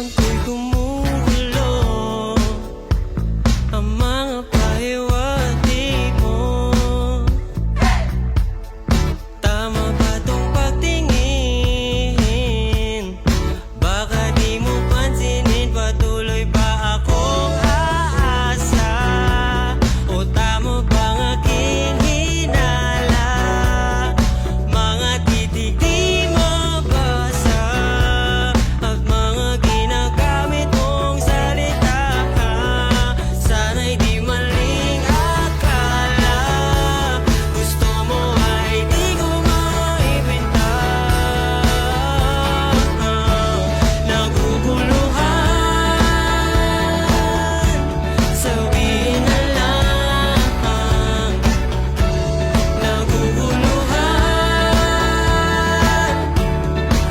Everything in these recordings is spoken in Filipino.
ko'y gumugulo. Ang mga pahiwati mo, tama ba tong pagtingin? Baka di mo pansinin, patuloy ba akong aasa? O tama bang aking hinala? Mga titig di mabasa at mga ginagamit mong salita, sana'y di maling akala. Gusto mo ay di ko maibenta. Naguguluhan, sabihin na lang. Naguguluhan,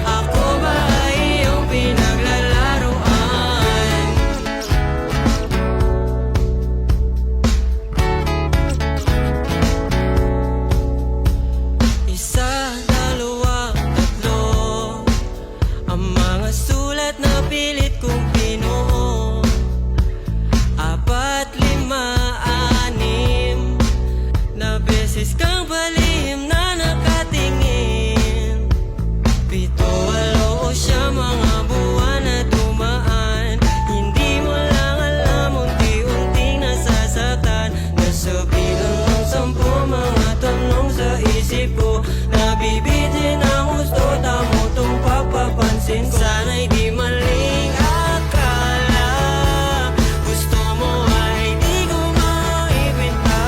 ako ba ay iyong pinaglalaroan? Isa, dalawa, tatlo, ang mga sulat na pilit kong pinuo. Apat, lima, anim na beses kang palihim na nakatingin. Pito, walo o siyam, mga buwan na dumaan. Hindi mo lang alam, unti-unting nasasaktan. Nasabihan ng 10 mga tanong sa isip ko. Nabibitin ang gusto, tamo tong papapansin ko. Sana'y di maling akala. Gusto mo ay di ko maibenta.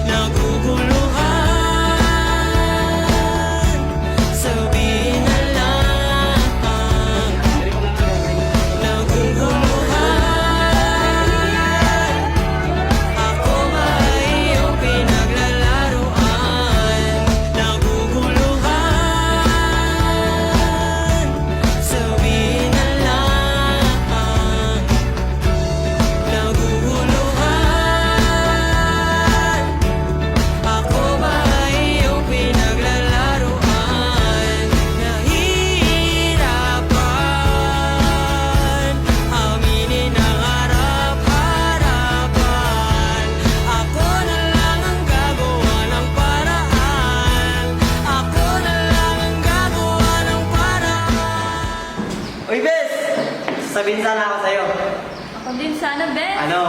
Naguguluhan, sabihin na lang. Naguguluhan, ako ba ay iyong pinaglalaroan? Naguguluhan, sabihin na lang. Naguguluhan, ako ba ay iyong pinaglalaroan? Nahihirapan aminin ang harap-harapan. Ako na lang ang gagawa ng paraan. Ako na lang ang gagawa ng paraan. Uy, Bes! Sabihin sana ako sa'yo. Ako din sana, Ben. Ano?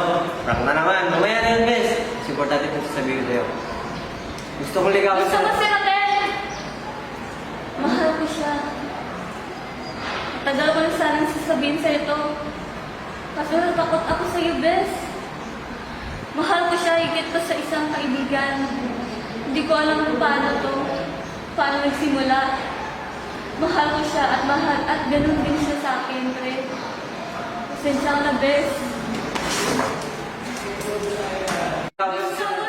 Prank na naman. Mamaya na yun, Bes. Mas importante kung sasabihin ko sa'yo. Gusto kong ligawin Gusto mo sa'yo. si Raquel? Mahal ko siya. Tagal ko na sanang sasabihin sa ito. Kaso natakot ako sa iyo, Bes. Mahal ko siya higit pa sa isang kaibigan. Hindi ko alam kung paano nagsimula. Mahal ko siya at ganun din siya sa akin, pre. Pasensya ka na, Bes. Gusto mo